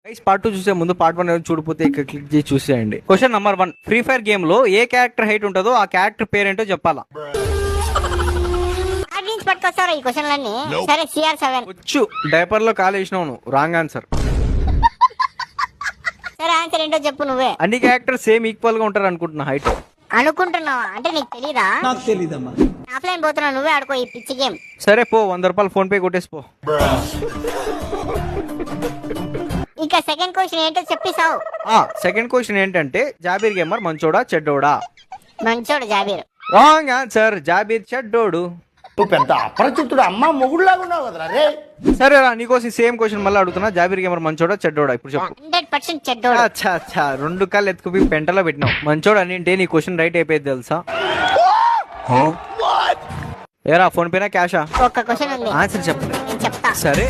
Guys part 2 చూసే ముందు part 1 చూడపోతే ఇక్కడ క్లిక్ చేసి చూసేయండి. Question number 1, free fire game లో ఏ క్యారెక్టర్ హైట్ ఉంటుందో ఆ క్యారెక్టర్ పేరేంటో చెప్పాలా. పట్టుకొస్తారా ఈ క్వశ్చన్లన్నీ? సరే CR7. వచ్చు, డైపర్ లో కాలు వేసినావు నువ్వు. Wrong answer. సరే ఆన్సర్ ఏంటో చెప్పు నువ్వే. అన్ని క్యారెక్టర్ సేమ్ ఈక్వల్ గా ఉంటారు అనుకుంటున్నా హైట్. అనుకుంటున్నావా? అంటే నీకు తెలీదా? నాకు తెలీదమ్మా. ఆఫ్లైన్ పోతున్నావు, నువ్వే ఆడుకో ఈ పిచ్చి గేమ్. సరే పో, 100 రూపాయలు ఫోన్ పే కొట్టేసి పో. ఇక సెకండ్ క్వశ్చన్ ఏంటో చెప్పేసావు. సెకండ్ క్వశ్చన్ ఏంటంటే జాబీర్ గేమర్ మంచోడా చెడ్డోడా? మంచోడు జాబీర్. Wrong answer. జాబీర్ చెడ్డోడు. నువ్వు పెద్ద అపరిచితుడు అమ్మ మొగుడులాగా ఉన్నావు కదరా రే. సరే రా, నీకోసం సేమ్ క్వశ్చన్ మళ్ళీ అడుగుతున్నా. జాబీర్ గేమర్ మంచోడా చెడ్డోడా ఇప్పుడు చెప్పు. 100% చెడ్డోడు. అచ్చా 2 కాళ్ళు ఎత్తుకుపోయి పెంటలో పెట్టినావు. మంచోడు అని అంటే నీ క్వశ్చన్ రైట్ అయిపోయింది తెలుసా? ఏరా ఫోన్ పేనా క్యాషా? ఒక్క క్వశ్చన్ ఉంది, ఆన్సర్ చెప్పలేదు. నేను చెప్తా. సరే